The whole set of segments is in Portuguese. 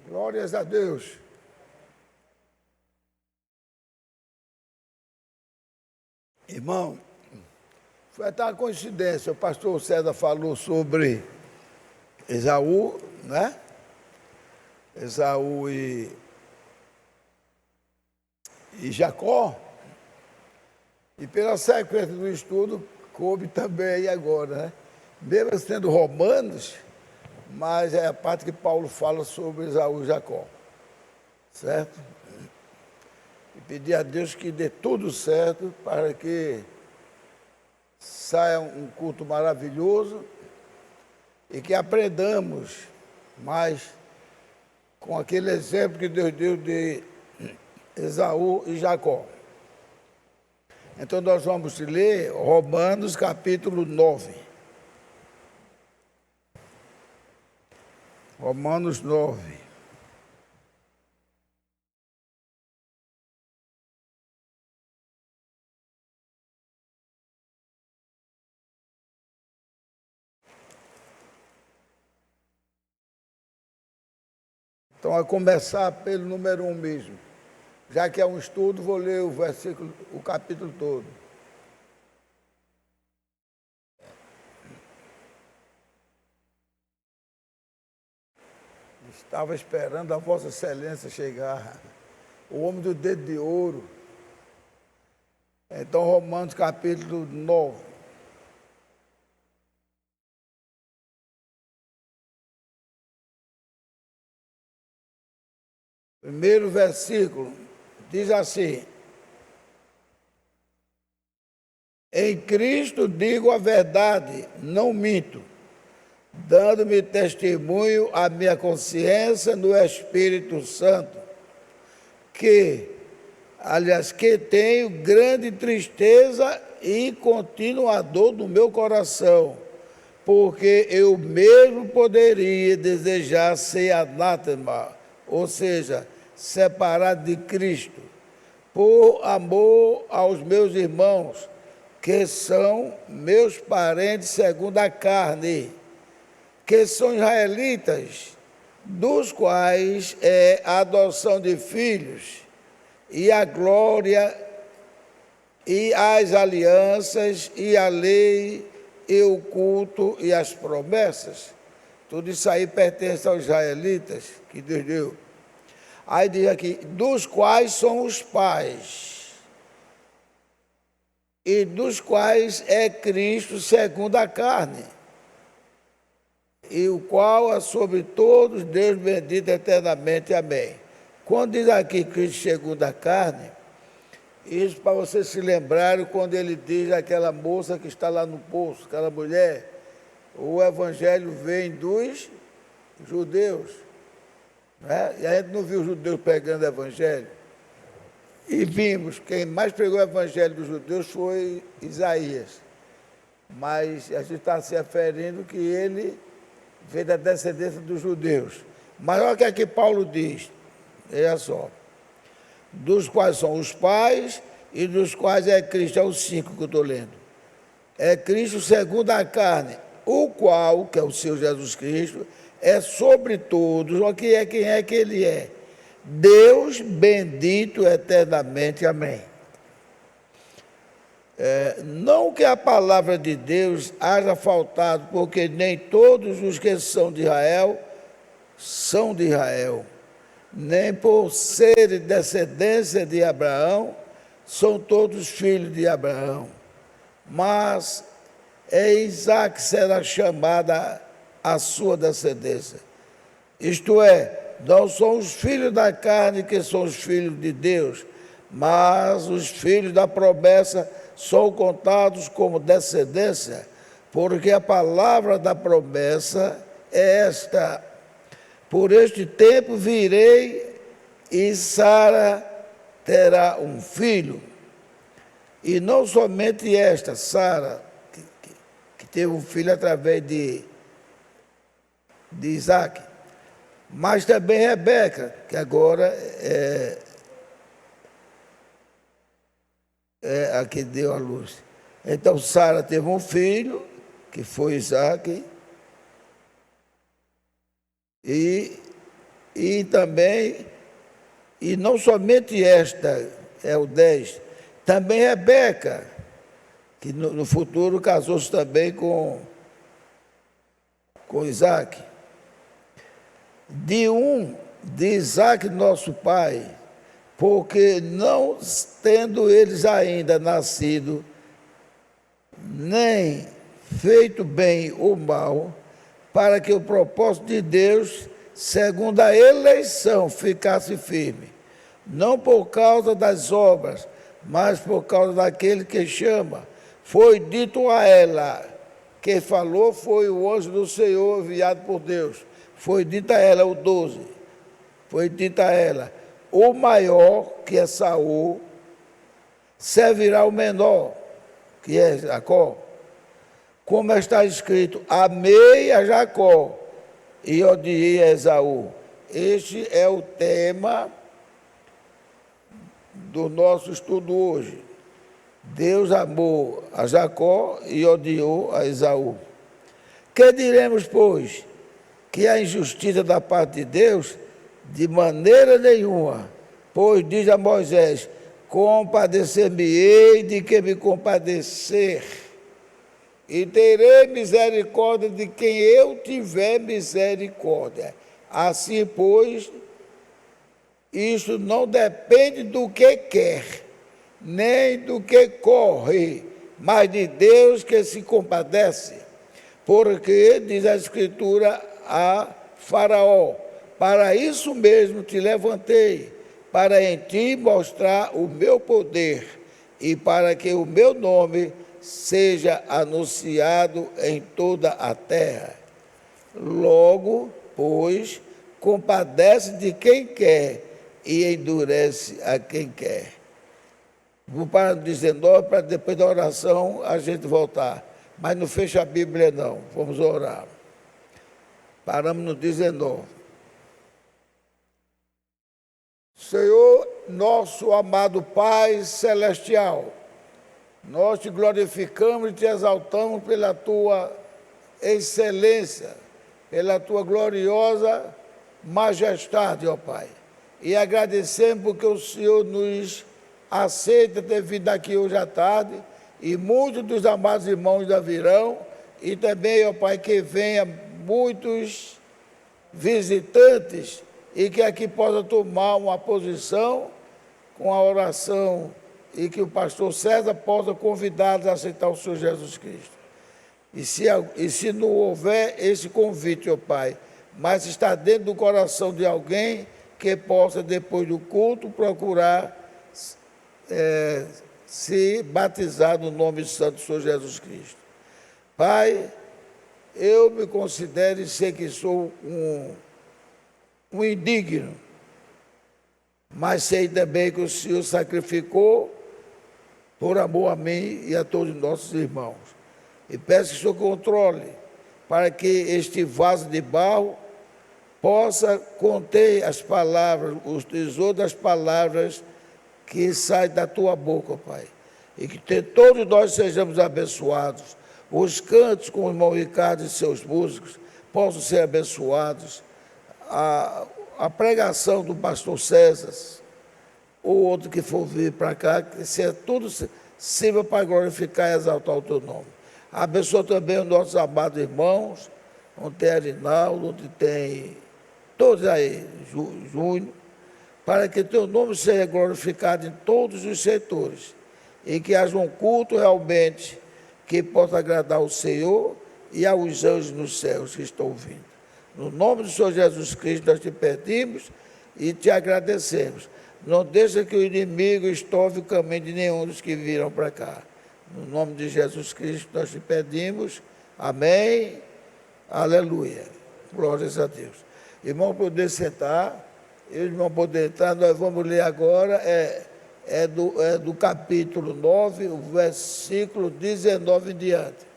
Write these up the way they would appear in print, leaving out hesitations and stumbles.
Glórias a Deus. Irmão, foi até uma coincidência. O pastor César falou sobre Esaú, né? Esaú e Jacó. E pela sequência do estudo, coube também aí agora, né? Mesmo sendo Romanos, mas é a parte que Paulo fala sobre Esaú e Jacó. Certo? E pedir a Deus que dê tudo certo para que saia um culto maravilhoso e que aprendamos mais com aquele exemplo que Deus deu de Esaú e Jacó. Então nós vamos ler Romanos capítulo 9. Romanos 9. Então, a começar pelo número 1 mesmo. Já que é um estudo, vou ler o versículo, o capítulo todo. Estava esperando a Vossa Excelência chegar, o homem do dedo de ouro. Então, Romanos capítulo 9. Primeiro versículo diz assim: em Cristo digo a verdade, não minto, dando-me testemunho à minha consciência no Espírito Santo, que tenho grande tristeza e continua dor no meu coração, porque eu mesmo poderia desejar ser anátema, ou seja, separado de Cristo, por amor aos meus irmãos, que são meus parentes segundo a carne, que são israelitas, dos quais é a adoção de filhos, e a glória, e as alianças, e a lei, e o culto, e as promessas. Tudo isso aí pertence aos israelitas, que Deus deu. Aí diz aqui, dos quais são os pais, e dos quais é Cristo segundo a carne, e o qual é sobre todos Deus bendito eternamente. Amém. Quando diz aqui Cristo segundo a carne, isso para vocês se lembrarem quando ele diz aquela moça que está lá no poço, aquela mulher, o evangelho vem dos judeus, né? E a gente não viu os judeus pregando o evangelho. E vimos, quem mais pregou o evangelho dos judeus foi Isaías. Mas a gente está se referindo que ele veio da descendência dos judeus. Mas olha o que aqui Paulo diz, olha só. Dos quais são os pais e dos quais é Cristo, é os 5 que eu estou lendo. É Cristo segundo a carne, o qual, que é o Senhor Jesus Cristo, é sobre todos. O que é, quem é que ele é? Deus bendito eternamente. Amém. Não que a palavra de Deus haja faltado, porque nem todos os que são de Israel, nem por serem descendência de Abraão, são todos filhos de Abraão. Mas é Isaque que será chamada a sua descendência. Isto é, não são os filhos da carne que são os filhos de Deus, mas os filhos da promessa são contados como descendência, porque a palavra da promessa é esta: por este tempo virei e Sara terá um filho. E não somente esta, Sara, que teve um filho através de Isaque, mas também Rebeca, que agora é a que deu a luz. Então Sara teve um filho, que foi Isaque, e E também, e não somente esta, é o 10, também Rebeca, que no futuro casou-se também com Isaac. De Isaac, nosso pai, porque não tendo eles ainda nascido, nem feito bem ou mal, para que o propósito de Deus, segundo a eleição, ficasse firme, não por causa das obras, mas por causa daquele que chama. Foi dito a ela, quem falou foi o anjo do Senhor enviado por Deus. Foi dito a ela, o 12, foi dito a ela, o maior, que é Saul, servirá o menor, que é Jacó. Como está escrito, amei a Jacó e odiei a Esaú. Este é o tema do nosso estudo hoje. Deus amou a Jacó e odiou a Esaú. Que diremos, pois? Que a injustiça da parte de Deus? De maneira nenhuma. Pois diz a Moisés, compadecer-me-ei de que me compadecer, e terei misericórdia de quem eu tiver misericórdia. Assim, pois, isso não depende do que quer, nem do que corre, mas de Deus que se compadece. Porque, diz a Escritura a Faraó, para isso mesmo te levantei, para em ti mostrar o meu poder, e para que o meu nome seja anunciado em toda a terra. Logo, pois, compadece de quem quer e endurece a quem quer. Vou para o 19, para depois da oração a gente voltar. Mas não fecha a Bíblia não, vamos orar. Paramos no 19. Senhor, nosso amado Pai Celestial, nós te glorificamos e te exaltamos pela tua excelência, pela tua gloriosa majestade, ó Pai. E agradecemos porque o Senhor nos aceita ter vindo aqui hoje à tarde, e muitos dos amados irmãos ainda virão, e também, ó Pai, que venha muitos visitantes e que aqui possa tomar uma posição com a oração e que o pastor César possa convidá-los a aceitar o Senhor Jesus Cristo. E se não houver esse convite, ó Pai, mas está dentro do coração de alguém que possa, depois do culto, procurar se batizar no nome santo do Senhor Jesus Cristo. Pai, eu me considero e sei que sou um indigno, mas sei também que o Senhor sacrificou por amor a mim e a todos os nossos irmãos. E peço que o Senhor controle, para que este vaso de barro possa conter as palavras, os tesouros das palavras que saem da tua boca, Pai. E que todos nós sejamos abençoados. Os cantos com o irmão Ricardo e seus músicos possam ser abençoados. A pregação do pastor César, ou outro que for vir para cá, que seja tudo sirva para glorificar e exaltar o teu nome. Abençoa também os nossos amados irmãos, onde tem Arinaldo, onde tem todos aí, Júnior, para que teu nome seja glorificado em todos os setores e que haja um culto realmente que possa agradar ao Senhor e aos anjos nos céus que estão vindo. No nome do Senhor Jesus Cristo nós te pedimos e te agradecemos. Não deixa que o inimigo estove o caminho de nenhum dos que viram para cá. No nome de Jesus Cristo nós te pedimos. Amém. Aleluia. Glórias a Deus. Irmão, poder sentar. Irmão, poder entrar. Nós vamos ler agora. É do capítulo 9, o versículo 19 em diante.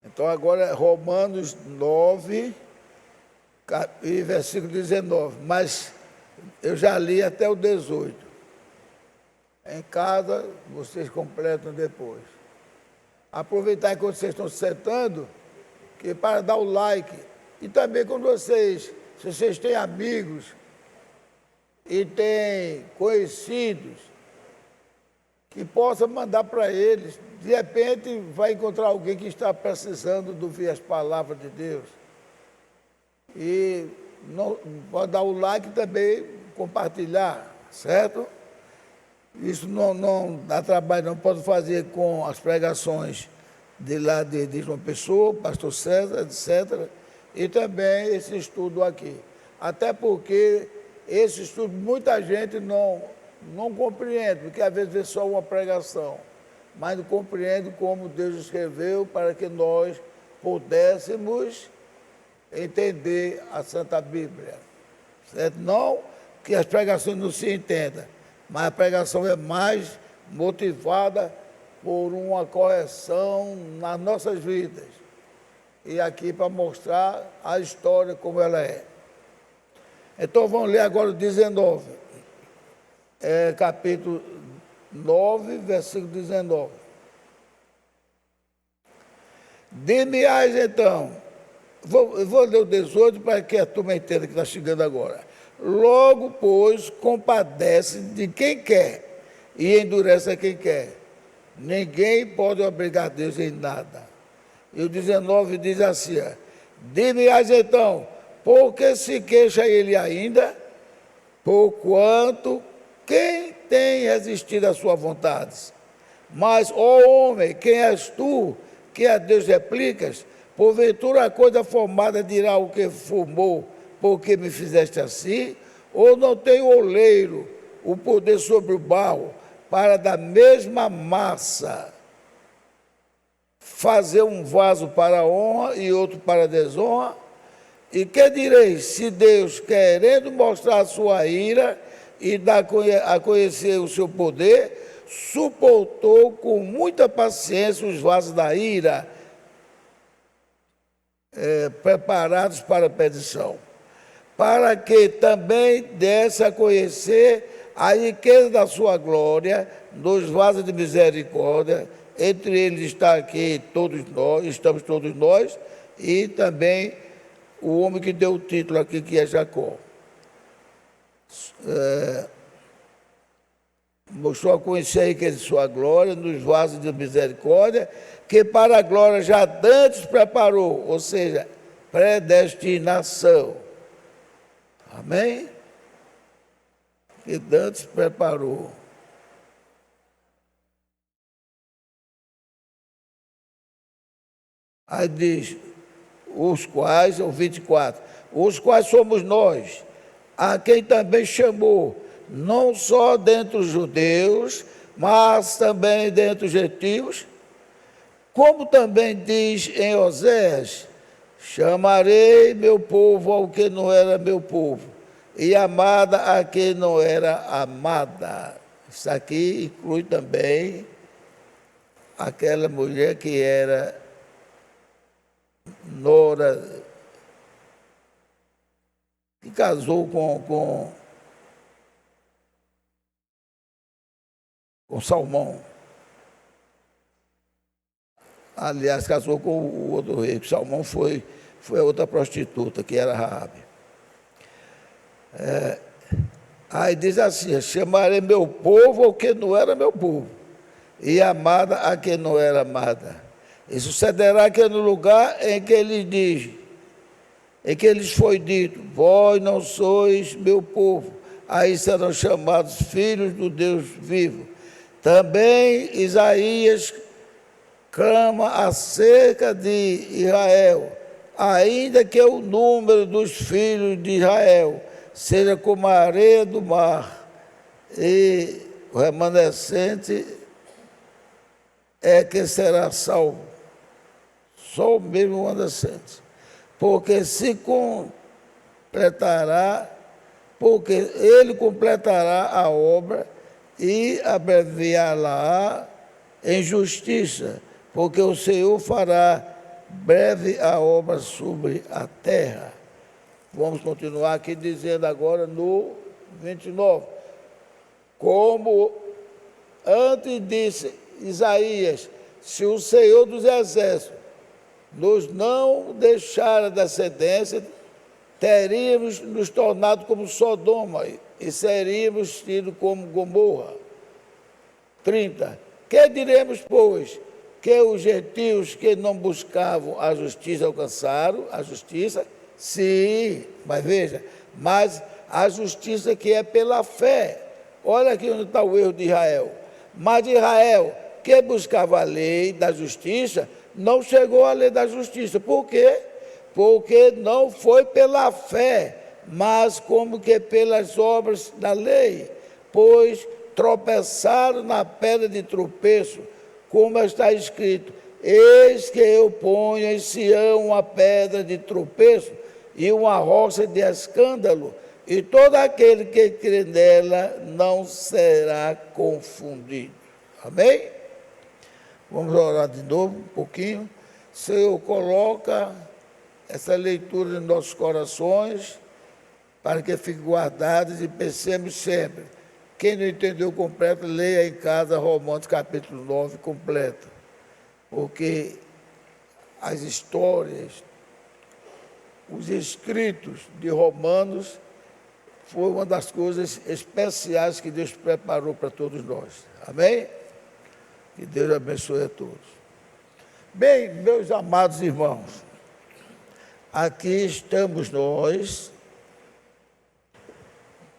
Então, agora é Romanos 9, versículo 19. Mas eu já li até o 18. Em casa, vocês completam depois. Aproveitar enquanto vocês estão se sentando, que para dar o like. E também quando vocês, se vocês têm amigos e têm conhecidos, que possa mandar para eles. De repente vai encontrar alguém que está precisando de ouvir as palavras de Deus. E não, pode dar o like também, compartilhar, certo? Isso não dá trabalho, não pode fazer com as pregações de lá de João Pessoa, pastor César, etc. E também esse estudo aqui. Até porque esse estudo muita gente não compreende, porque às vezes vê só uma pregação, mas não compreende como Deus escreveu para que nós pudéssemos entender a Santa Bíblia. Certo? Não que as pregações não se entendam, mas a pregação é mais motivada por uma correção nas nossas vidas. E aqui para mostrar a história como ela é. Então vamos ler agora o 19. Capítulo 9, versículo 19. Dir-me-ás então, vou ler o 18 para que a turma entenda que está chegando agora. Logo, pois, compadece de quem quer e endurece a quem quer. Ninguém pode obrigar Deus em nada. E o 19 diz assim: dir-me-ás então, por que se queixa ele ainda? Porquanto quem tem resistido à sua vontade? Mas, ó homem, quem és tu, que a Deus replicas? Porventura a coisa formada dirá o que formou, porque me fizeste assim? Ou não tem o oleiro o poder sobre o barro, para da mesma massa fazer um vaso para a honra e outro para a desonra? E que direis, se Deus, querendo mostrar a sua ira e dar a conhecer o seu poder, suportou com muita paciência os vasos da ira, preparados para a perdição, para que também desse a conhecer a riqueza da sua glória nos vasos de misericórdia, entre eles está aqui todos nós, estamos todos nós, e também o homem que deu o título aqui, que é Jacó. Mostrou a conhecer a riqueza de sua glória nos vasos de misericórdia, que para a glória já dantes preparou, ou seja, predestinação. Amém? Que dantes preparou. Aí diz, os quais, o 24, os quais somos nós, a quem também chamou, não só dentre os judeus, mas também dentre os gentios, como também diz em Oséias, chamarei meu povo ao que não era meu povo, e amada a quem não era amada. Isso aqui inclui também aquela mulher que era nora, que casou com Salmão. Aliás, casou com o outro rei. Salmão foi a outra prostituta, que era Raabe. Aí diz assim: chamarei meu povo ao que não era meu povo, e amada a quem não era amada. E sucederá que no lugar em que ele diz, em que lhes foi dito, vós não sois meu povo, aí serão chamados filhos do Deus vivo. Também Isaías clama acerca de Israel, ainda que o número dos filhos de Israel seja como a areia do mar, e o remanescente é que será salvo, só o mesmo remanescente, porque ele completará a obra e abreviá-la em justiça, porque o Senhor fará breve a obra sobre a terra. Vamos continuar aqui dizendo agora no 29. Como Antes disse Isaías: se o Senhor dos Exércitos nos não deixar a descendência, teríamos nos tornado como Sodoma e seríamos tido como Gomorra. 30. Que diremos, pois? Que os gentios que não buscavam a justiça alcançaram a justiça? Sim, mas veja, mas a justiça que é pela fé. Olha aqui onde está o erro de Israel. Mas Israel, que buscava a lei da justiça, não chegou à lei da justiça. Por quê? Porque não foi pela fé, mas como que pelas obras da lei. Pois tropeçaram na pedra de tropeço, como está escrito: eis que eu ponho em Sião uma pedra de tropeço e uma rocha de escândalo, e todo aquele que crê nela não será confundido. Amém? Vamos orar de novo um pouquinho. Senhor, coloca essa leitura em nossos corações, para que fique guardados e pensemos sempre. Quem não entendeu completo, leia em casa Romanos capítulo 9 completo. Porque as histórias, os escritos de Romanos, foi uma das coisas especiais que Deus preparou para todos nós. Amém? Que Deus abençoe a todos. Bem, meus amados irmãos, aqui estamos nós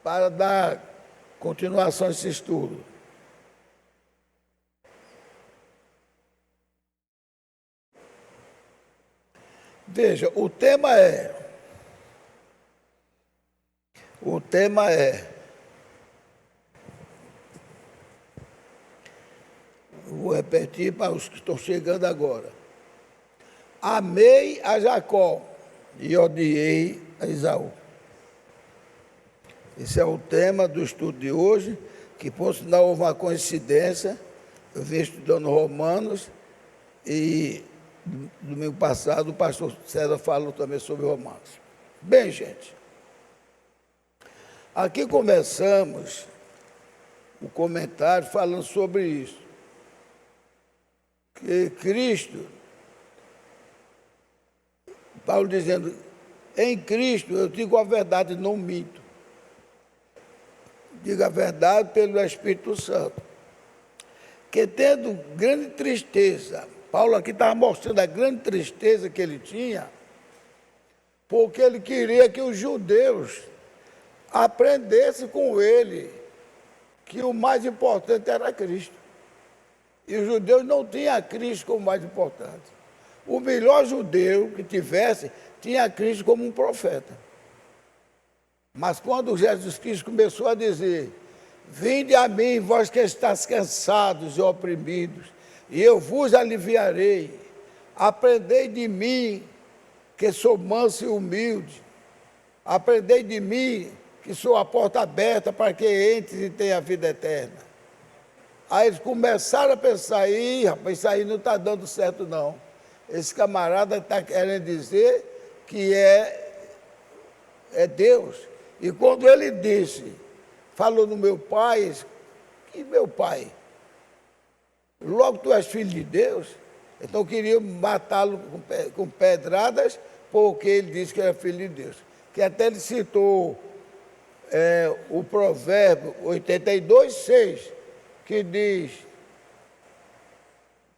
para dar continuação a esse estudo. Veja, o tema é, vou repetir para os que estão chegando agora. Amei a Jacó e odiei a Esaú. Esse é o tema do estudo de hoje, que por sinal houve uma coincidência. Eu vim estudando Romanos e domingo passado o pastor César falou também sobre Romanos. Bem, gente, aqui começamos o comentário falando sobre isso. Que Cristo, Paulo dizendo, em Cristo eu digo a verdade, não minto. Digo a verdade pelo Espírito Santo. Que tendo grande tristeza, Paulo aqui estava mostrando a grande tristeza que ele tinha, porque ele queria que os judeus aprendessem com ele que o mais importante era Cristo. E os judeus não tinham a Cristo como mais importante. O melhor judeu que tivesse, tinha a Cristo como um profeta. Mas quando Jesus Cristo começou a dizer: vinde a mim, vós que estáis cansados e oprimidos, e eu vos aliviarei. Aprendei de mim, que sou manso e humilde. Aprendei de mim, que sou a porta aberta para que entre e tenha a vida eterna. Aí eles começaram a pensar: ih, rapaz, isso aí não está dando certo não. Esse camarada está querendo dizer que é Deus. E quando ele disse, falou no meu pai, que meu pai? Logo tu és filho de Deus? Então queriam matá-lo com pedradas, porque ele disse que era filho de Deus. Que até ele citou o provérbio 82:6, que diz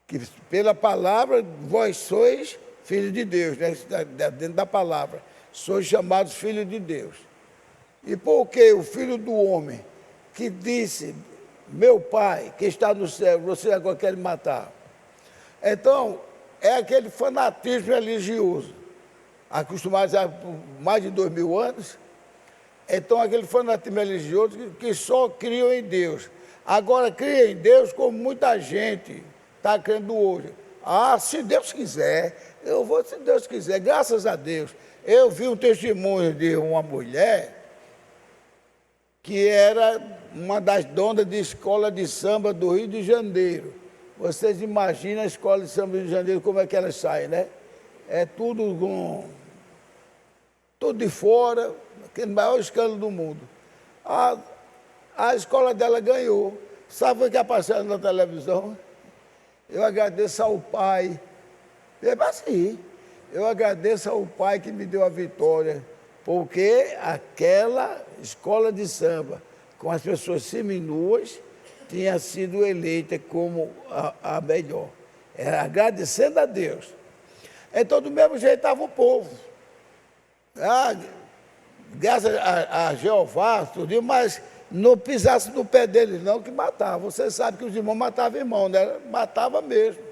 que pela palavra vós sois filhos de Deus, né? Dentro da palavra, sois chamados filhos de Deus. E porque o filho do homem que disse, meu pai que está no céu, você agora quer me matar. Então, é aquele fanatismo religioso, acostumado há mais de 2000 anos. Então, aquele fanatismo religioso que só criam em Deus. Agora, cria em Deus como muita gente está crendo hoje. Ah, se Deus quiser, eu vou, se Deus quiser, graças a Deus. Eu vi um testemunho de uma mulher que era uma das donas de escola de samba do Rio de Janeiro. Vocês imaginam a escola de samba do Rio de Janeiro, como é que ela sai, né? É tudo de fora, aquele maior escândalo do mundo. A escola dela ganhou. Sabe o que apareceu na televisão? Eu agradeço ao Pai. É assim. Eu agradeço ao Pai que me deu a vitória, porque aquela escola de samba, com as pessoas seminuas, tinha sido eleita como a melhor. Era agradecendo a Deus. Então, do mesmo jeito estava o povo. Graças a Jeová, tudo, mas não pisasse no pé deles, não, que matava. Você sabe que os irmãos matavam irmão, né? Matava mesmo.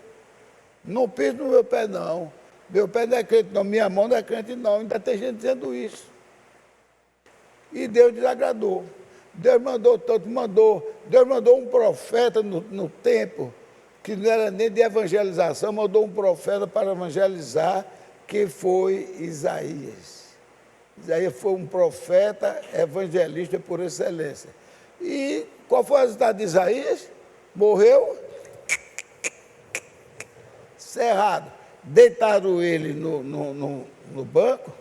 Não pisa no meu pé, não. Meu pé não é crente, não. Minha mão não é crente, não. Ainda tem gente dizendo isso. E Deus desagradou. Deus mandou tanto, Deus mandou um profeta no tempo, que não era nem de evangelização, mandou um profeta para evangelizar, que foi Isaías. Isaías foi um profeta evangelista por excelência. E qual foi o resultado de Isaías? Morreu cerrado. Deitaram ele no banco,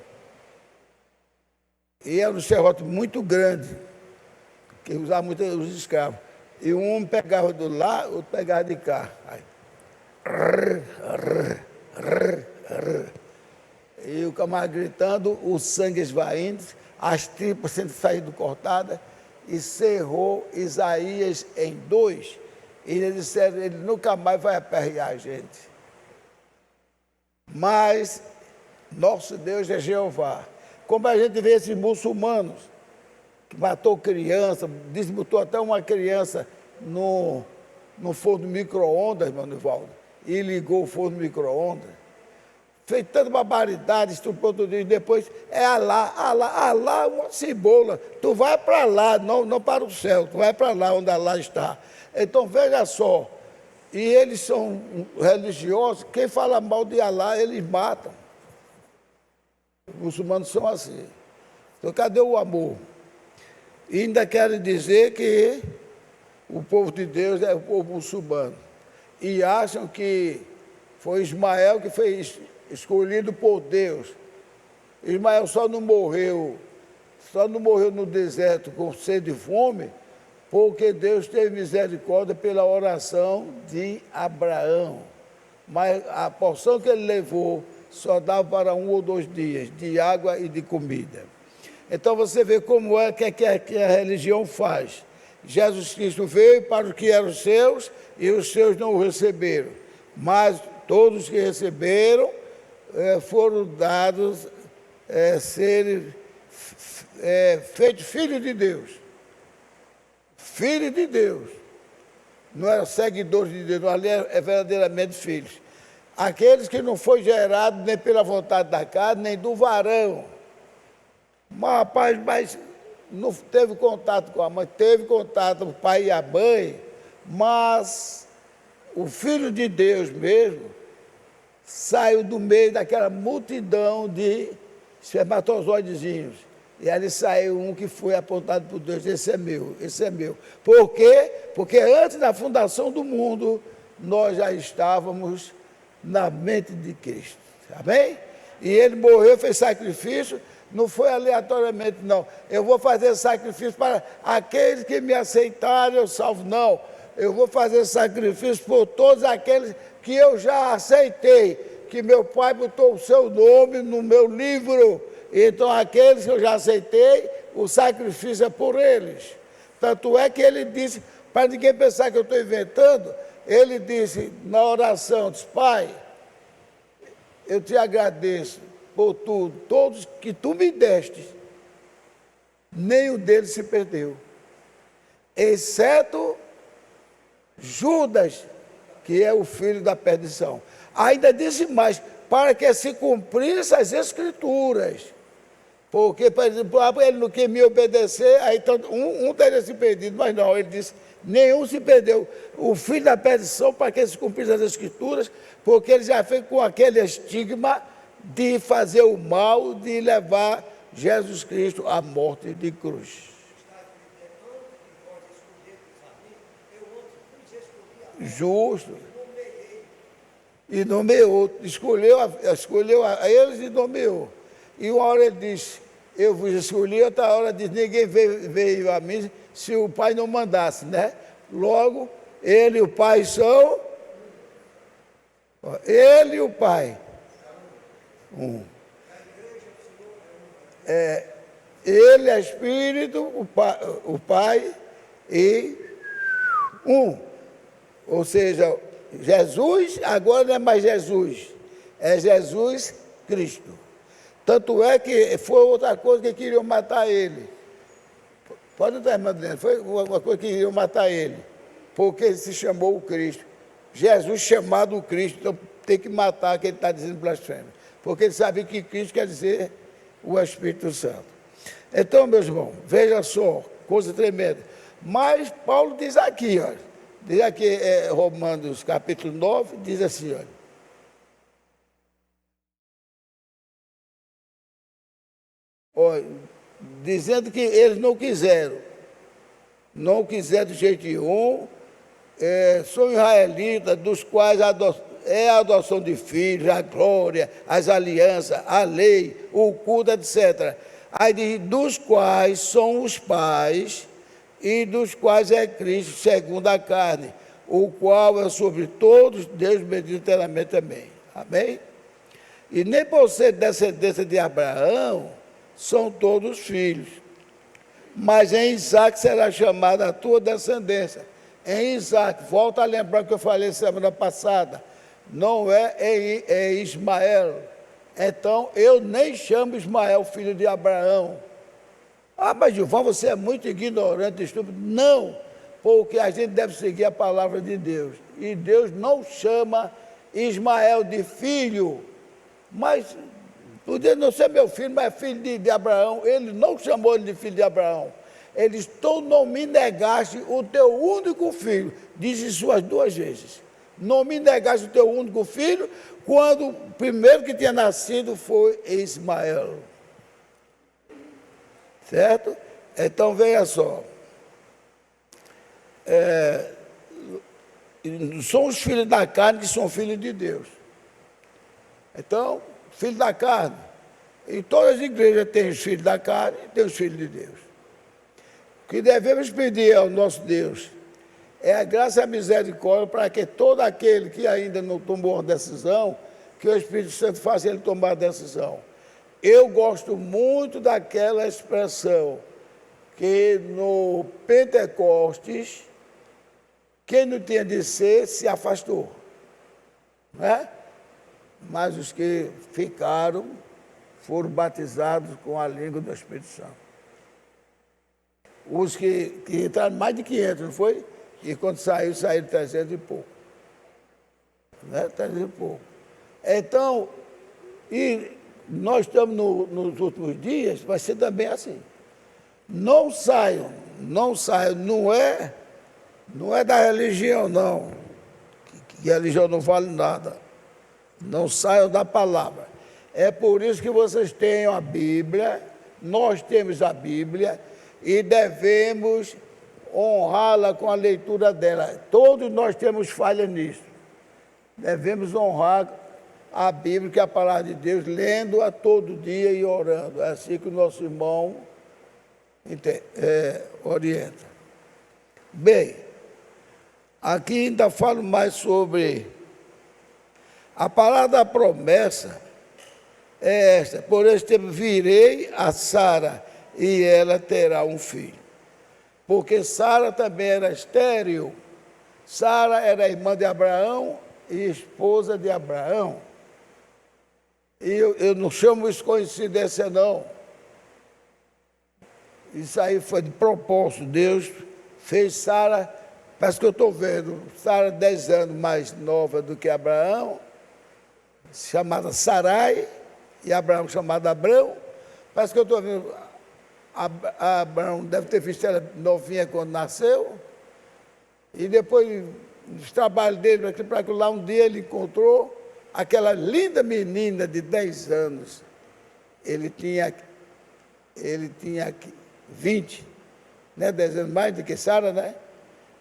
e era um serrote muito grande, que usava muito os escravos. E um homem pegava do lá, outro pegava de cá. Aí, e o camarada gritando, o sangue esvaindo, as tripas sendo saído cortadas, e cerrou Isaías em dois. E eles disseram, ele nunca mais vai aperrear a gente. Mas nosso Deus é Jeová. Como a gente vê esses muçulmanos, que matou criança, desmutou até uma criança no forno micro-ondas, mano Ivaldo, e ligou o forno micro-ondas. Fez tanta barbaridade, estuprou tudo isso, depois é Alá, uma cebola. Tu vai para lá, não para o céu, tu vai para lá onde Alá está. Então veja só, e eles são religiosos, quem fala mal de Alá, eles matam. Os muçulmanos são assim. Então cadê o amor? E ainda querem dizer que o povo de Deus é o povo muçulmano. E acham que foi Ismael que foi escolhido por Deus. Ismael só não morreu no deserto com sede e fome, porque Deus teve misericórdia pela oração de Abraão. Mas a porção que ele levou só dava para 1 ou 2 dias, de água e de comida. Então você vê como é que a religião faz. Jesus Cristo veio para os que eram seus e os seus não o receberam. Mas todos que receberam foram dados serem feitos filhos de Deus. Filhos de Deus. Não eram seguidores de Deus, ali é verdadeiramente filhos. Aqueles que não foi gerado nem pela vontade da carne, nem do varão. Mas, rapaz, mas não teve contato com a mãe, teve contato com o pai e a mãe, mas o Filho de Deus mesmo saiu do meio daquela multidão de espermatozoidezinhos. E ali saiu um que foi apontado por Deus, esse é meu, esse é meu. Por quê? Porque antes da fundação do mundo, nós já estávamos na mente de Cristo. Amém? E ele morreu, fez sacrifício, não foi aleatoriamente, não. Eu vou fazer sacrifício para aqueles que me aceitarem, eu salvo. Não. Eu vou fazer sacrifício por todos aqueles que eu já aceitei, que meu Pai botou o seu nome no meu livro. Então, aqueles que eu já aceitei, o sacrifício é por eles. Tanto é que ele disse, para ninguém pensar que eu estou inventando, ele disse na oração, disse, Pai, eu te agradeço por tudo, todos que tu me deste, nenhum deles se perdeu, exceto Judas, que é o filho da perdição. Ainda disse mais, para que se cumprissem as Escrituras, porque, por exemplo, ele não quis me obedecer, aí então, um teria se perdido, mas não, ele disse, nenhum se perdeu. O filho da perdição, para que se cumprissem as Escrituras, porque ele já fez com aquele estigma de fazer o mal, de levar Jesus Cristo à morte de cruz. Justo. E nomeou, escolheu a eles e nomeou. E uma hora ele disse, eu vos escolhi, outra hora diz, ninguém veio a mim se o Pai não mandasse, né? Logo, ele e o Pai são... Ele e o Pai. Um. Ele é Espírito, o pai e um. Ou seja, Jesus, agora não é mais Jesus, é Jesus Cristo. Tanto é que foi outra coisa que queriam matar ele. Pode estar dizendo, foi uma coisa que queriam matar ele, porque ele se chamou o Cristo. Jesus chamado o Cristo, então tem que matar quem está dizendo blasfêmia. Porque ele sabia que Cristo quer dizer o Espírito Santo. Então, meus irmãos, veja só, coisa tremenda. Mas Paulo diz aqui, olha, diz aqui, Romanos capítulo 9, diz assim, olha, dizendo que eles não quiseram de jeito nenhum, são israelitas, dos quais é a adoção de filhos, a glória, as alianças, a lei, o culto, etc. Aí diz, dos quais são os pais e dos quais é Cristo, segundo a carne, o qual é sobre todos, Deus bendito eternamente também. Amém? E nem por ser descendência de Abraão, são todos filhos. Mas em Isaac será chamada a tua descendência. Em Isaac, volta a lembrar o que eu falei semana passada, não é Ismael. Então, eu nem chamo Ismael filho de Abraão. Ah, mas Gilvão, você é muito ignorante, estúpido. Não, porque a gente deve seguir a palavra de Deus. E Deus não chama Ismael de filho, mas podia não ser meu filho, mas é filho de Abraão. Ele não chamou ele de filho de Abraão. Ele diz, tu não me negaste o teu único filho. Diz isso as duas vezes. Não me negaste o teu único filho, quando o primeiro que tinha nascido foi Ismael. Certo? Então, veja só. São os filhos da carne que são filhos de Deus. Então, filho da carne. Em todas as igrejas tem os filhos da carne e tem os filhos de Deus. O que devemos pedir ao nosso Deus é a graça e a misericórdia para que todo aquele que ainda não tomou uma decisão, que o Espírito Santo faça ele tomar a decisão. Eu gosto muito daquela expressão que no Pentecostes, quem não tinha de ser, se afastou. Né? Mas os que ficaram foram batizados com a língua do Espírito Santo. Os que entraram, mais de 500, não foi? E quando saíram 300 e pouco. Né? 300 e pouco. Então, e nós estamos nos últimos dias, vai ser também assim. Não saiam, não é da religião, não. Que a religião não vale nada. Não saiam da palavra. É por isso que vocês têm a Bíblia, nós temos a Bíblia, e devemos honrá-la com a leitura dela. Todos nós temos falha nisso. Devemos honrar a Bíblia, que é a palavra de Deus, lendo-a todo dia e orando. É assim que o nosso irmão orienta. Bem, aqui ainda falo mais sobre a palavra da promessa. É esta: por este tempo virei a Sara e ela terá um filho. Porque Sara também era estéril. Sara era irmã de Abraão e esposa de Abraão. E eu não chamo isso de coincidência, não. Isso aí foi de propósito. Deus fez Sara, parece que eu estou vendo, Sara 10 anos mais nova do que Abraão, chamada Sarai, e Abraão chamado Abrão. Parece que eu estou vendo, Abraão deve ter visto ela novinha quando nasceu, e depois dos trabalhos dele, para que lá um dia ele encontrou aquela linda menina de 10 anos. Ele tinha 20, né? 10 anos mais do que Sara, né?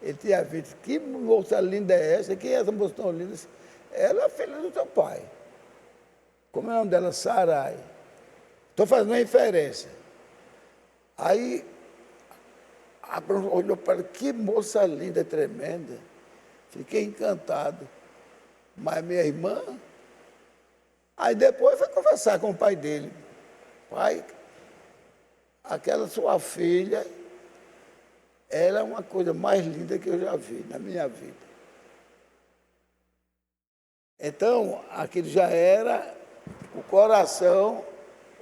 Ele tinha 20. Que moça linda é essa? Quem é essa moça tão linda? Ela é filha do teu pai. Como é o nome dela? Sarai. Estou fazendo uma inferência. Aí, Abraão olhou para ela, que moça linda, tremenda. Fiquei encantado. Mas minha irmã... Aí depois foi conversar com o pai dele. Pai, aquela sua filha, ela é uma coisa mais linda que eu já vi na minha vida. Então, aquilo já era o coração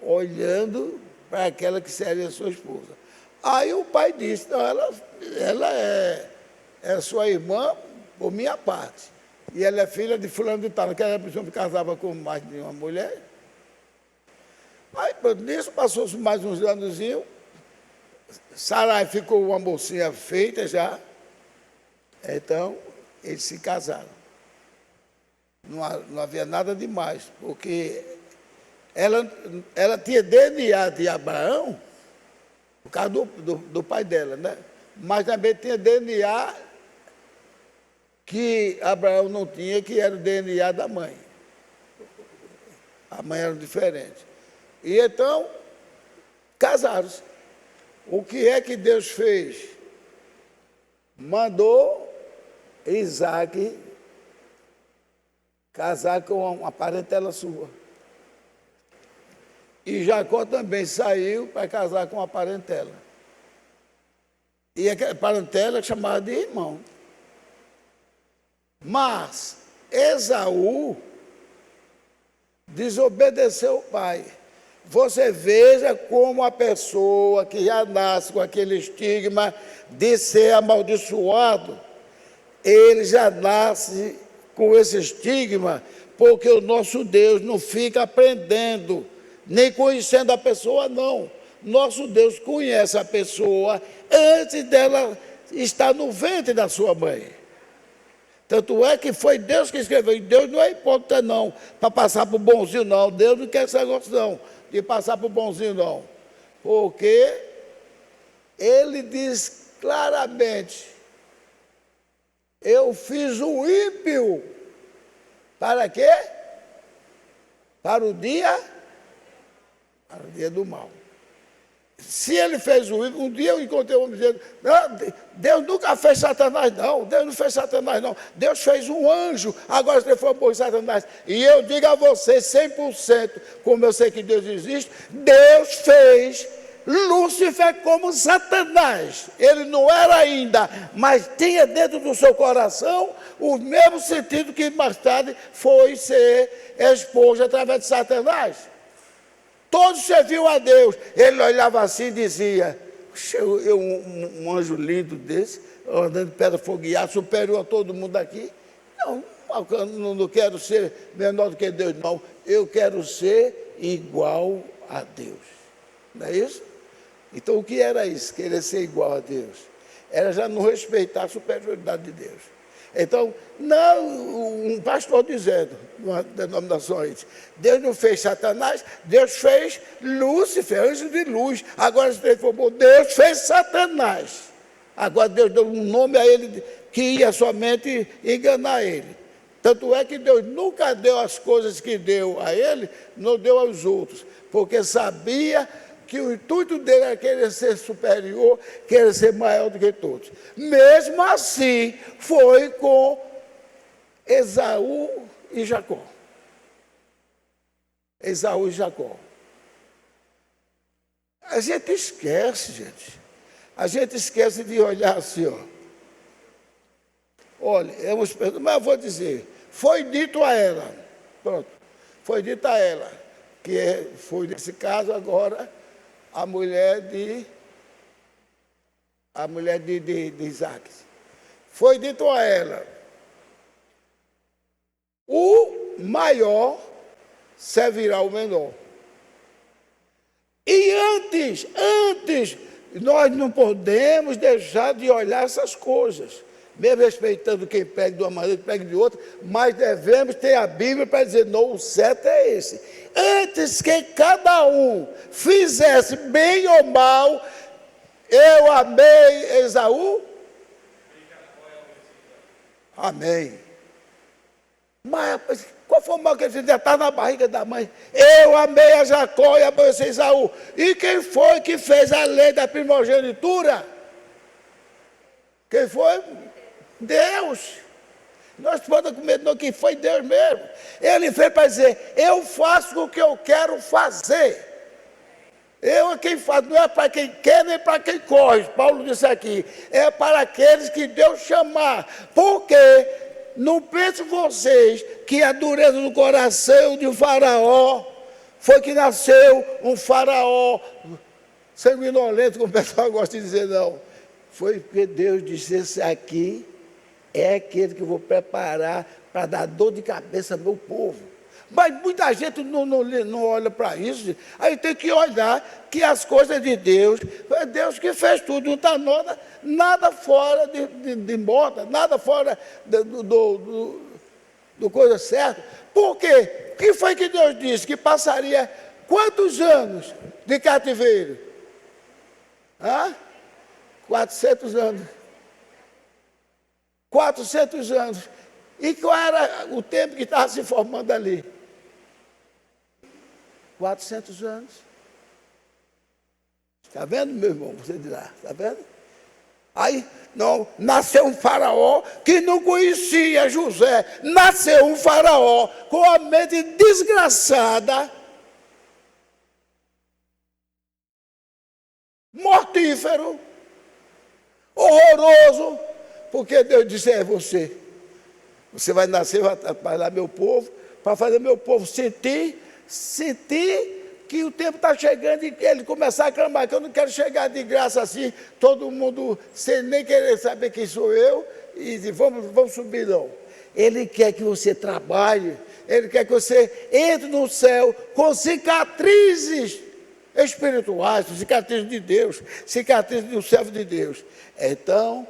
olhando para aquela que seria sua esposa. Aí o pai disse, não, ela é sua irmã por minha parte. E ela é filha de fulano de tal, naquela pessoa que casava com mais de uma mulher. Aí, nisso, passou-se mais uns anozinhos. Sarai ficou uma mocinha feita já. Então, eles se casaram. Não havia nada demais, porque ela tinha DNA de Abraão, por causa do pai dela, né? Mas também tinha DNA que Abraão não tinha, que era o DNA da mãe. A mãe era diferente. E então, casaram-se. O que é que Deus fez? Mandou Isaac casar com uma parentela sua. E Jacó também saiu para casar com uma parentela. E aquela parentela chamada de irmão. Mas Esaú desobedeceu o pai. Você veja como a pessoa que já nasce com aquele estigma de ser amaldiçoado, ele já nasce com esse estigma, porque o nosso Deus não fica aprendendo, nem conhecendo a pessoa, não. Nosso Deus conhece a pessoa antes dela estar no ventre da sua mãe. Tanto é que foi Deus que escreveu. E Deus não é hipócrita, não, para passar por bonzinho, não. Deus não quer esse negócio, não, de passar por bonzinho, não. Porque Ele diz claramente, eu fiz o ímpio. Para quê? Para o dia do mal. Se ele fez o ímpio, um dia eu encontrei um homem dizendo, não, Deus nunca fez Satanás, não. Deus não fez Satanás, não. Deus fez um anjo, agora você foi por Satanás. E eu digo a você, 100%, como eu sei que Deus existe, Deus fez Lúcifer como Satanás. Ele não era ainda, mas tinha dentro do seu coração o mesmo sentido que mais tarde foi ser exposto através de Satanás. Todos serviam a Deus. Ele olhava assim e dizia, um anjo lindo desse, andando de pedra fogueada, superior a todo mundo aqui. Não quero ser menor do que Deus, não. Eu quero ser igual a Deus. Não é isso? Então, o que era isso? Querer ser igual a Deus. Era já não respeitar a superioridade de Deus. Então, não, um pastor dizendo, numa denominação, Deus não fez Satanás, Deus fez Lúcifer, anjo de luz. Agora se transformou, Deus fez Satanás. Agora Deus deu um nome a ele que ia somente enganar ele. Tanto é que Deus nunca deu as coisas que deu a ele, não deu aos outros, porque sabia que o intuito dele era querer ser superior, querer ser maior do que todos. Mesmo assim, foi com Esaú e Jacó. Esaú e Jacó. A gente esquece, gente. A gente esquece de olhar assim, ó. Olha, mas eu vou dizer, foi dito a ela, pronto, foi dito a ela, que foi nesse caso agora, a mulher de Isaac. Foi dito a ela, o maior servirá o menor. E antes, nós não podemos deixar de olhar essas coisas, mesmo respeitando quem pega de uma maneira, quem pega de outra, mas devemos ter a Bíblia para dizer, não, o certo é esse. Antes que cada um fizesse bem ou mal, eu amei Esaú. Amém. Mas qual foi o mal que ele fez? Já está na barriga da mãe. Eu amei a Jacó e aborreci Esaú. E quem foi que fez a lei da primogenitura? Quem foi? Deus. Nós podemos com medo, não, que foi Deus mesmo. Ele fez para dizer, eu faço o que eu quero fazer. Eu é quem faz, não é para quem quer nem para quem corre. Paulo disse aqui, é para aqueles que Deus chamar. Porque não pensem vocês que a dureza do coração de Faraó foi que nasceu um Faraó sanguinolento, como o pessoal gosta de dizer, não. Foi porque Deus disse, esse aqui é aquele que eu vou preparar para dar dor de cabeça ao meu povo. Mas muita gente não olha para isso. Aí tem que olhar que as coisas de Deus, é Deus que fez tudo, não está nada fora de moda, nada fora do coisa certa. Por quê? O que foi que Deus disse? Que passaria quantos anos de cativeiro? 400 anos. 400 anos. E qual era o tempo que estava se formando ali? 400 anos. Está vendo, meu irmão? Você dirá, está vendo? Aí, não, nasceu um faraó que não conhecia José. Nasceu um faraó com a mente desgraçada, mortífero, horroroso, porque Deus disse, é você. Você vai nascer, vai atrapalhar meu povo, para fazer meu povo sentir que o tempo está chegando e ele começar a clamar, que eu não quero chegar de graça assim, todo mundo sem nem querer saber quem sou eu, e vamos subir não. Ele quer que você trabalhe, ele quer que você entre no céu com cicatrizes espirituais, cicatrizes de Deus, cicatrizes do servo de Deus. Então,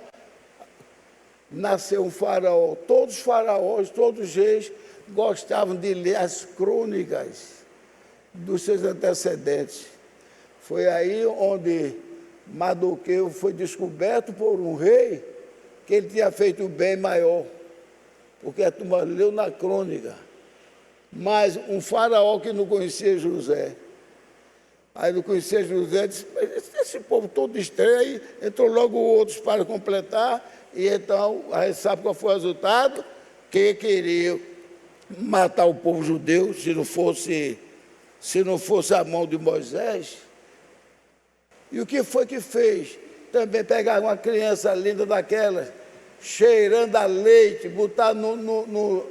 nasceu um faraó, todos os faraós, todos os reis gostavam de ler as crônicas dos seus antecedentes. Foi aí onde Mardoqueu foi descoberto por um rei que ele tinha feito o bem maior, porque a turma leu na crônica. Mas um faraó que não conhecia José, aí não conhecia José, disse, esse povo todo estranho, entrou logo outros para completar, e então a gente sabe qual foi o resultado, que queria matar o povo judeu, se não fosse a mão de Moisés. E o que foi que fez? Também pegar uma criança linda daquela, cheirando a leite, botar no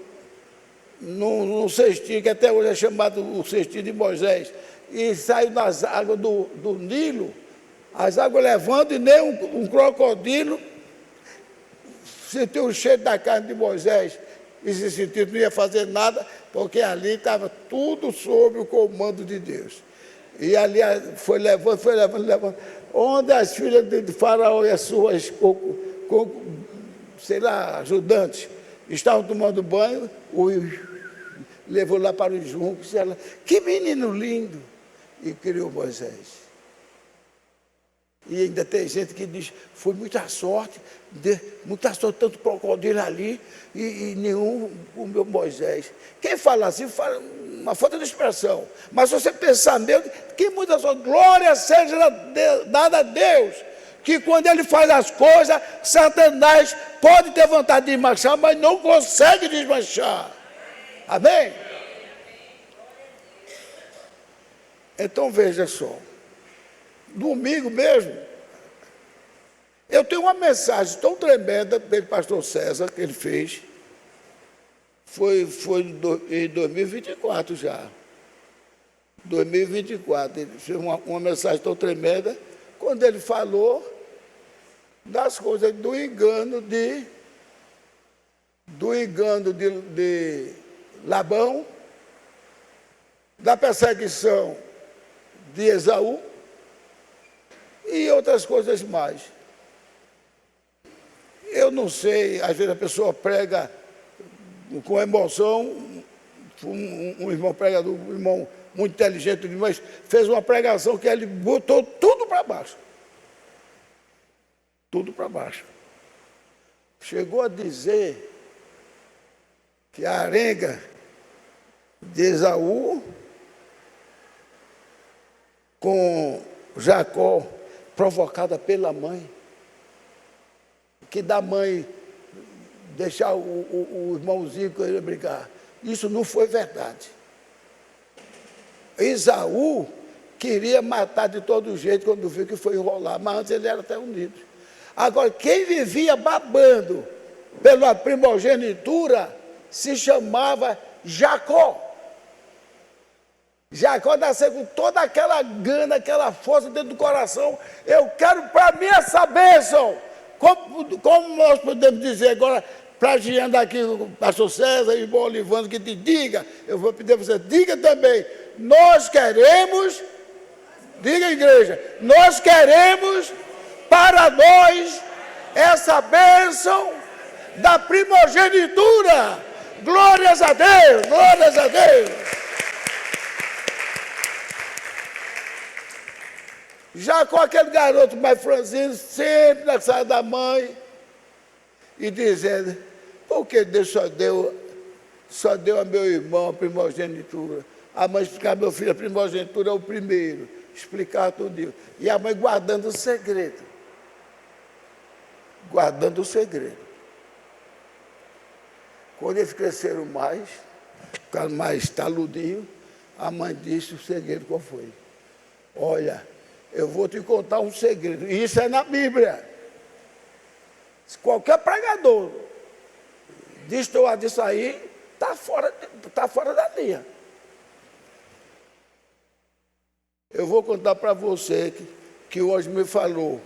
cestinho, que até hoje é chamado o cestinho de Moisés, e saiu nas águas do Nilo, as águas levando, e nem um crocodilo sentiu o cheiro da carne de Moisés, e se sentiu, não ia fazer nada, porque ali estava tudo sob o comando de Deus. E ali foi levando. Onde as filhas de Faraó e as suas, ajudantes, estavam tomando banho, levou lá para os juncos, e ela, que menino lindo, e criou Moisés. E ainda tem gente que diz, foi muita sorte, tanto crocodilo ali, e nenhum comeu Moisés. Quem fala assim, fala uma falta de expressão. Mas se você pensar mesmo, que muita sorte, glória seja dada a Deus, que quando Ele faz as coisas, Satanás pode ter vontade de desmanchar, mas não consegue desmanchar. Amém? Então veja só. Domingo mesmo, eu tenho uma mensagem tão tremenda do pastor César, que ele fez, foi em 2024 já, 2024, ele fez uma mensagem tão tremenda, quando ele falou das coisas do engano de Labão, da perseguição de Esaú, e outras coisas mais. Eu não sei, às vezes a pessoa prega com emoção, um irmão pregador, um irmão muito inteligente, mas fez uma pregação que ele botou tudo para baixo. Tudo para baixo. Chegou a dizer que a arenga de Esaú com Jacó, provocada pela mãe. que da mãe deixar o irmãozinho com ele brincar. Isso não foi verdade. Esaú queria matar de todo jeito quando viu que foi enrolar, mas antes ele era até unido. Agora, quem vivia babando pela primogenitura se chamava Jacó. Jacó nasceu com toda aquela gana, aquela força dentro do coração. Eu quero para mim essa bênção. Como nós podemos dizer agora, plagiando aqui o pastor César e o irmão Olivando, que te diga, eu vou pedir a você, diga também, nós queremos, diga igreja, nós queremos para nós essa bênção da primogenitura. Glórias a Deus, glórias a Deus. Jacó, aquele garoto mais franzino, sempre na sala da mãe, e dizendo, por que Deus só deu a meu irmão a primogenitura? A mãe explicava, meu filho, a primogenitura é o primeiro. Explicar tudo. E a mãe guardando o segredo. Guardando o segredo. Quando eles cresceram mais, ficaram mais taludinhos, a mãe disse o segredo qual foi. Olha, eu vou te contar um segredo. E isso é na Bíblia. Se qualquer pregador destoar disso aí, está fora da linha. Eu vou contar para você que hoje me falou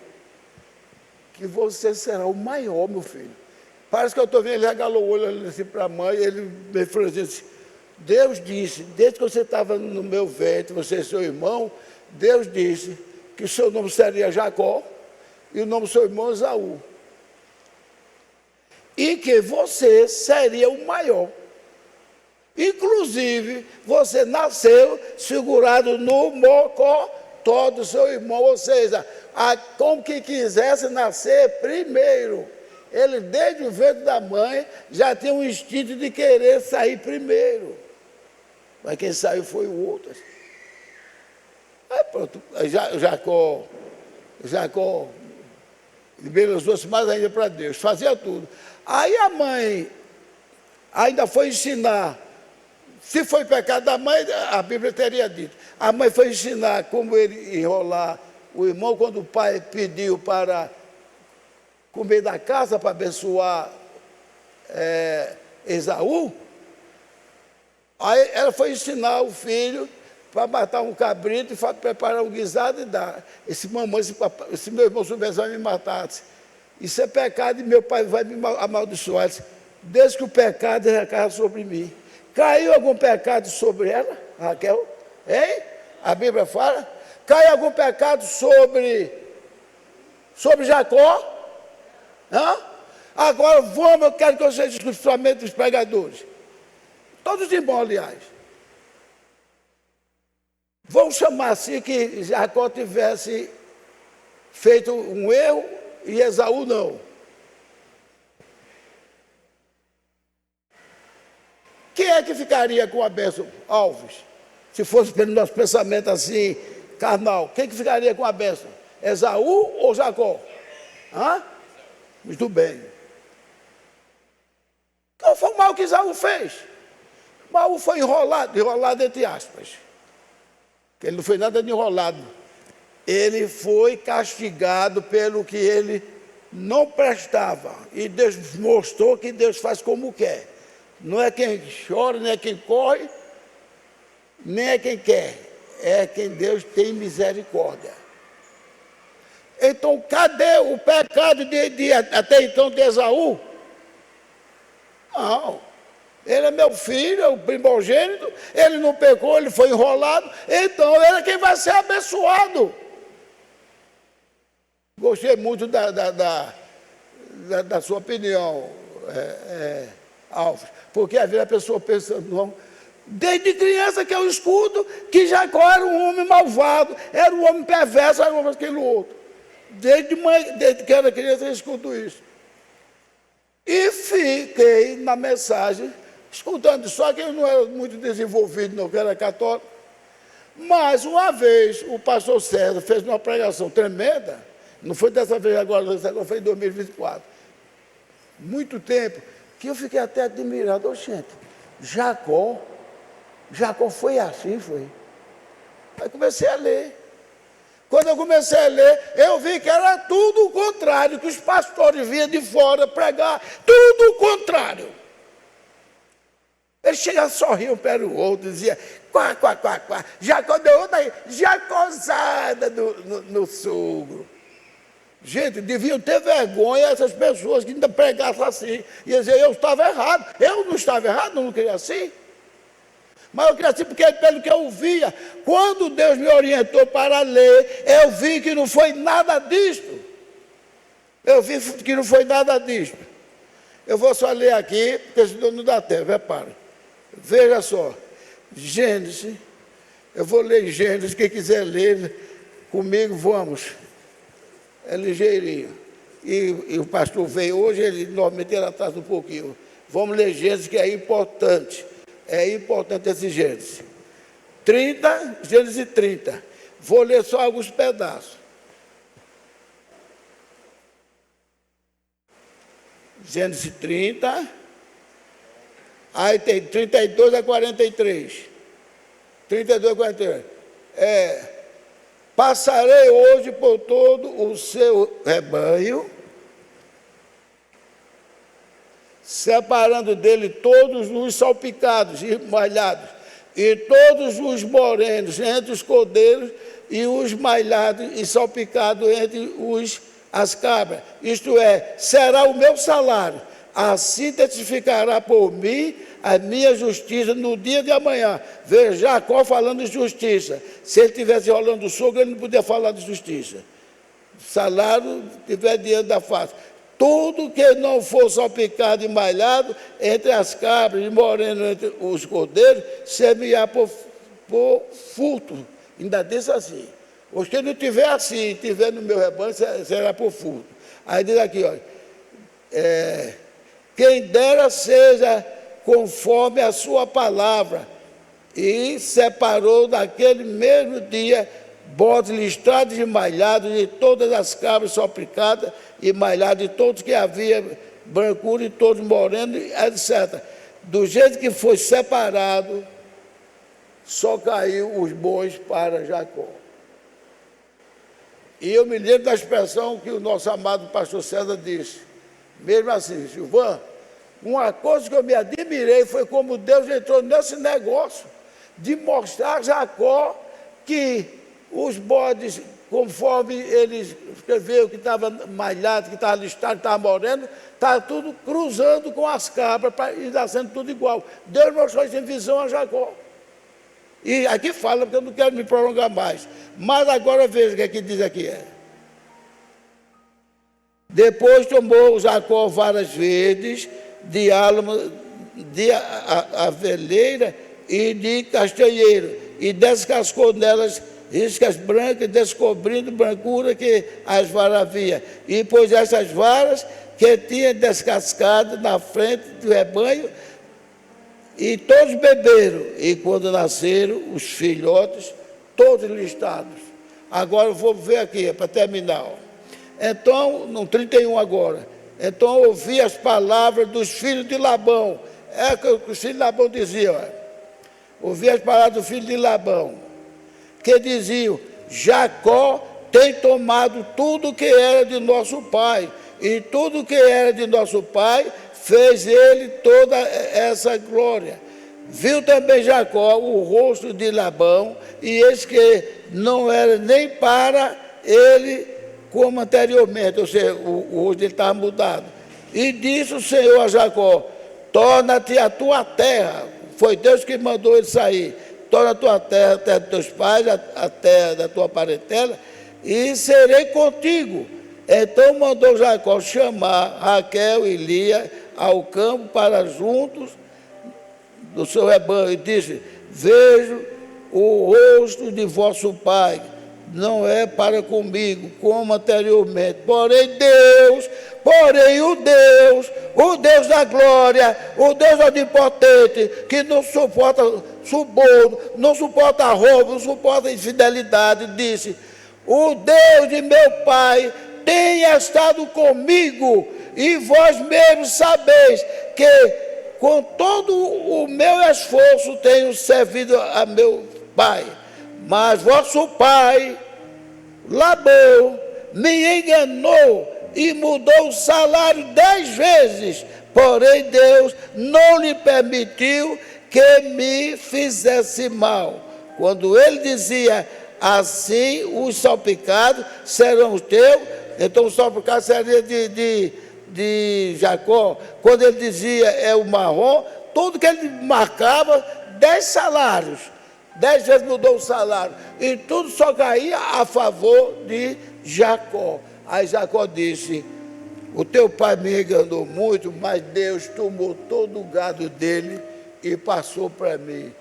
que você será o maior, meu filho. Parece que eu estou vendo, ele regalou o olho assim para a mãe, ele me falou assim, Deus disse, desde que você estava no meu ventre, você é seu irmão, Deus disse que o seu nome seria Jacó e o nome do seu irmão Esaú. E que você seria o maior. Inclusive, você nasceu segurado no mocotó do seu irmão, ou seja, como que quisesse nascer primeiro. Ele, desde o ventre da mãe, já tinha um instinto de querer sair primeiro. Mas quem saiu foi o outro. Aí pronto, Jacó embelezou-se mais ainda para Deus, fazia tudo. Aí a mãe ainda foi ensinar. Se foi pecado da mãe, a Bíblia teria dito. A mãe foi ensinar como ele enrolar o irmão quando o pai pediu para comer da casa para abençoar Esaú. Aí ela foi ensinar o filho para matar um cabrito e preparar um guisado e dar. Esse meu irmão soubesse vai me matar. Isso é pecado e meu pai vai me amaldiçoar. Desde que o pecado recai sobre mim. Caiu algum pecado sobre ela, Raquel? Hein? A Bíblia fala. Caiu algum pecado sobre Jacó? Hã? Agora vamos, eu quero que vocês escutem somente os pregadores. Todos os irmãos, aliás. Vamos chamar assim que Jacó tivesse feito um erro e Esaú não. Quem é que ficaria com a bênção, Alves? Se fosse pelo nosso pensamento assim, carnal, quem que ficaria com a bênção? Esaú ou Jacó? Hã? Muito bem. Qual foi o mal que Esaú fez? O mal foi enrolado entre aspas. Ele não foi nada de enrolado. Ele foi castigado pelo que ele não prestava. E Deus mostrou que Deus faz como quer. Não é quem chora, nem é quem corre, nem é quem quer. É quem Deus tem misericórdia. Então, cadê o pecado até então de Esaú? Não. Ele é meu filho, é o primogênito, ele não pecou, ele foi enrolado, então ele é quem vai ser abençoado. Gostei muito da sua opinião, Alves, porque às vezes a pessoa pensa, não, desde criança que eu escuto que Jacó era um homem malvado, era um homem perverso, era um homem aquele outro. Desde que era criança eu escuto isso. E fiquei na mensagem, escutando, só que eu não era muito desenvolvido, não, que era católico. Mas uma vez o pastor César fez uma pregação tremenda, não foi dessa vez agora, foi em 2024. muito tempo, que eu fiquei até admirado. Oh, gente, Jacó foi assim, foi. Aí comecei a ler. Quando eu comecei a ler, eu vi que era tudo o contrário, que os pastores vinham de fora pregar, tudo o contrário. Eles chegavam, sorriam um pelo outro, diziam, quá, quá, quá, quá. Jacó deu outra aí, jacosada no sogro. Gente, deviam ter vergonha essas pessoas que ainda pregassem assim. Ia dizer, eu estava errado. Eu não estava errado, não queria assim. Mas eu queria assim, porque pelo que eu via, quando Deus me orientou para ler, eu vi que não foi nada disto. Eu vi que não foi nada disto. Eu vou só ler aqui, porque senão não dá tempo, repara. Veja só, Gênesis, eu vou ler Gênesis, quem quiser ler comigo, vamos. É ligeirinho. E o pastor veio hoje, ele normalmente ele atrasa um pouquinho. Vamos ler Gênesis, que é importante. É importante esse Gênesis. Gênesis 30. Vou ler só alguns pedaços. Gênesis 30. Aí tem 32 a 43. 32 a 43. Passarei hoje por todo o seu rebanho, separando dele todos os salpicados e malhados, e todos os morenos entre os cordeiros, e os malhados e salpicados entre as cabras. Isto é, será o meu salário. Assim testificará por mim a minha justiça no dia de amanhã. Veja, Jacó falando de justiça. Se ele estivesse rolando o sogro, ele não podia falar de justiça. O salário estiver diante da face. Tudo que não for salpicado e malhado entre as cabras e moreno entre os cordeiros, semear por furto. Ainda disse assim. Ou se não estiver assim, estiver no meu rebanho, será por furto. Aí diz aqui, olha, quem dera seja conforme a sua palavra, e separou naquele mesmo dia bodes listrados e malhados de todas as cabras salpicadas e malhadas de todos que havia brancura e todos morenos, etc. Do jeito que foi separado, só caiu os bons para Jacó. E eu me lembro da expressão que o nosso amado pastor César disse, mesmo assim, Silvan, uma coisa que eu me admirei foi como Deus entrou nesse negócio de mostrar a Jacó que os bodes, conforme ele escreveu, que estava malhado, que estava listado, que estava moreno, estava tudo cruzando com as cabras e está sendo tudo igual. Deus mostrou isso em visão a Jacó. E aqui fala, porque eu não quero me prolongar mais. Mas agora veja o que aqui diz aqui. Depois tomou Jacó varas verdes, de álamo, de aveleira e de castanheiro, e descascou nelas riscas brancas, descobrindo brancura que as varas havia. E pôs essas varas que tinha descascado na frente do rebanho, e todos beberam. E quando nasceram os filhotes, todos listados. Agora eu vou ver aqui, para terminar. Então, no 31 agora. Então ouvi as palavras dos filhos de Labão. É o que os filhos de Labão diziam. Ouvi as palavras do filho de Labão, que diziam, Jacó tem tomado tudo que era de nosso pai, e tudo que era de nosso pai, fez ele toda essa glória. Viu também Jacó o rosto de Labão, e eis que não era nem para ele como anteriormente, ou seja, o rosto dele estava mudado. E disse o Senhor a Jacó, torna-te a tua terra. Foi Deus que mandou ele sair. Torna a tua terra, a terra dos teus pais, a terra da tua parentela, e serei contigo. Então mandou Jacó chamar Raquel e Lia ao campo para juntos do seu rebanho, e disse, vejo o rosto de vosso pai, não é para comigo, como anteriormente. Porém o Deus da glória, o Deus onipotente, que não suporta suborno, não suporta roubo, não suporta infidelidade, disse, o Deus de meu pai tem estado comigo, E vós mesmos sabeis que com todo o meu esforço tenho servido a meu pai. Mas vosso pai, Labão, me enganou e mudou o salário 10 vezes. Porém, Deus não lhe permitiu que me fizesse mal. Quando ele dizia assim, os salpicados serão os teus, então o salpicado seria de Jacó. Quando ele dizia é o marrom, tudo que ele marcava, 10 salários. 10 vezes mudou o salário. E tudo só caía a favor de Jacó. Aí Jacó disse: o teu pai me enganou muito, mas Deus tomou todo o gado dele e passou para mim.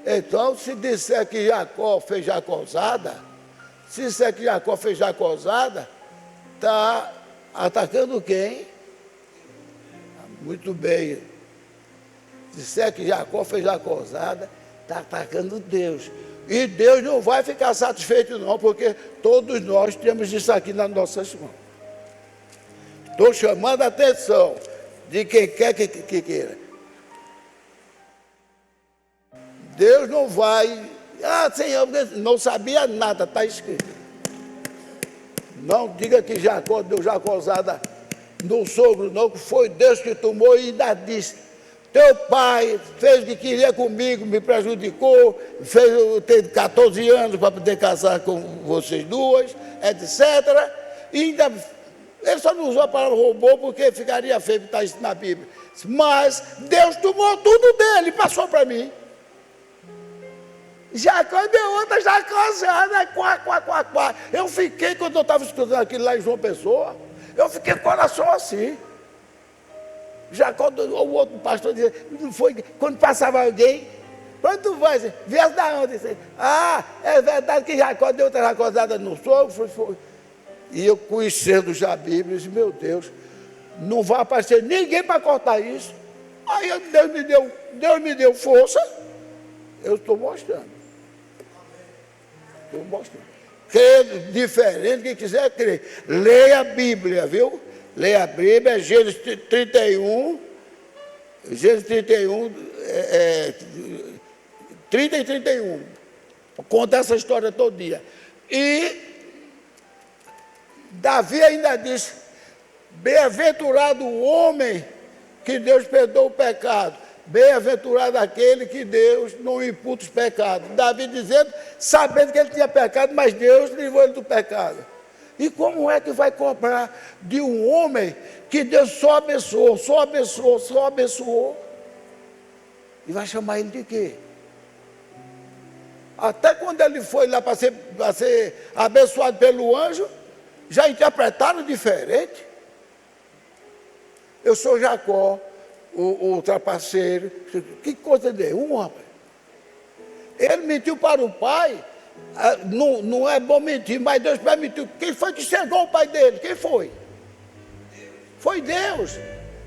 Então, se disser que Jacó fez jacozada, está atacando quem? Muito bem. Se disser que Jacó fez jacozada, está atacando Deus. E Deus não vai ficar satisfeito não, porque todos nós temos isso aqui nas nossas mãos. Estou chamando a atenção de quem quer que queira. Deus não vai... Senhor, não sabia nada, está escrito. Não diga que Jacó deu jacozada no sogro, não, que foi Deus que tomou e ainda disse: teu pai fez o que queria comigo, me prejudicou, fez eu ter 14 anos para poder casar com vocês duas, etc. E ainda, ele só não usou a palavra roubou porque ficaria feio estar isso na Bíblia. Mas Deus tomou tudo dele e passou para mim. Jacó deu outra jacozada, quá. Eu fiquei, quando eu estava escutando aquilo lá em João Pessoa, eu fiquei com o coração assim. Jacó, o outro pastor dizia, não foi, quando passava alguém, quando tu vai, viesse da onde? É verdade que Jacó deu outra jacozada no sogro, foi. E eu conhecendo já a Bíblia, disse, meu Deus, não vai aparecer ninguém para cortar isso. Aí Deus me deu força, eu estou mostrando. Credo, diferente, quem quiser crer. Leia a Bíblia, viu? Leia a Bíblia, Gênesis 31, 30 e 31. Conta essa história todo dia. E Davi ainda disse: bem-aventurado o homem que Deus perdoa o pecado. Bem-aventurado aquele que Deus não imputa os pecados. Davi dizendo, sabendo que ele tinha pecado, mas Deus livrou ele do pecado. E como é que vai cobrar de um homem que Deus só abençoou? E vai chamar ele de quê? Até quando ele foi lá para ser abençoado pelo anjo, já interpretaram diferente. Eu sou Jacó, o trapaceiro. Que coisa nenhuma, rapaz. Ele mentiu para o pai. Não é bom mentir, mas Deus permitiu. Quem foi que chegou o pai dele? Quem foi? Foi Deus.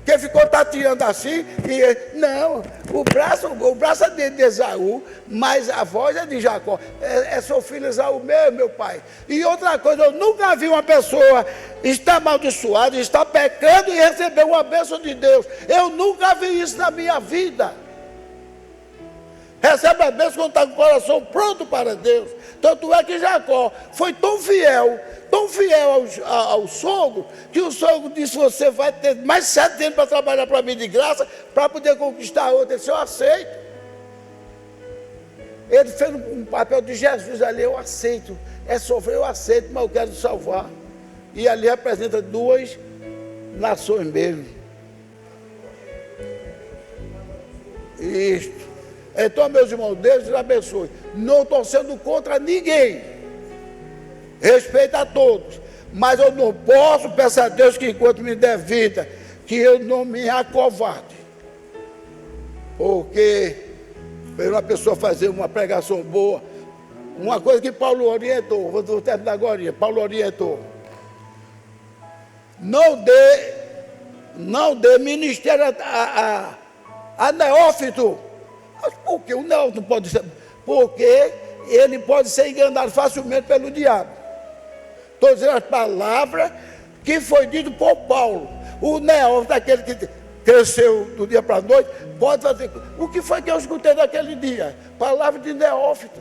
Quem ficou tateando assim, não, o braço é de Esaú, mas a voz é de Jacó. É seu filho Esaú meu pai. E outra coisa, eu nunca vi uma pessoa estar amaldiçoada, estar pecando e receber uma bênção de Deus. Eu nunca vi isso na minha vida. Recebe a bênção quando está com o coração pronto para Deus. Tanto é que Jacó foi tão fiel ao sogro, que o sogro disse, você vai ter mais 7 anos para trabalhar para mim de graça, para poder conquistar outra. Ele disse, eu aceito. Ele fez um papel de Jesus ali, eu aceito. É sofrer, eu aceito, mas eu quero salvar. E ali representa 2 nações mesmo. Isto. Então, meus irmãos, Deus os abençoe. Não estou sendo contra ninguém. Respeito a todos. Mas eu não posso, peço a Deus que enquanto me der vida, que eu não me acovarde. Porque, para uma pessoa fazer uma pregação boa, uma coisa que Paulo orientou, vou terminar agora, Paulo orientou. Não dê ministério a neófito. Mas por que o neófito pode ser? Porque ele pode ser enganado facilmente pelo diabo. Estou dizendo as palavras que foi dito por Paulo. O neófito, aquele que cresceu do dia para a noite, pode fazer. O que foi que eu escutei naquele dia? Palavra de neófito.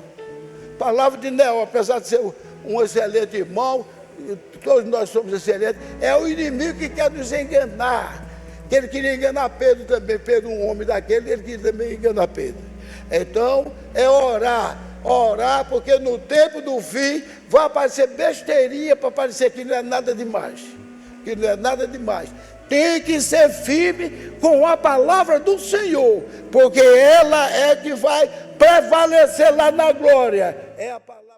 Palavra de neófito, apesar de ser um excelente irmão, todos nós somos excelentes, é o inimigo que quer nos enganar. Que ele queria enganar Pedro também, Pedro, um homem daquele, ele queria também enganar Pedro. Então, é orar, porque no tempo do fim vai aparecer besteirinha para parecer que não é nada demais. Que não é nada demais. Tem que ser firme com a palavra do Senhor, porque ela é que vai prevalecer lá na glória. É a palavra.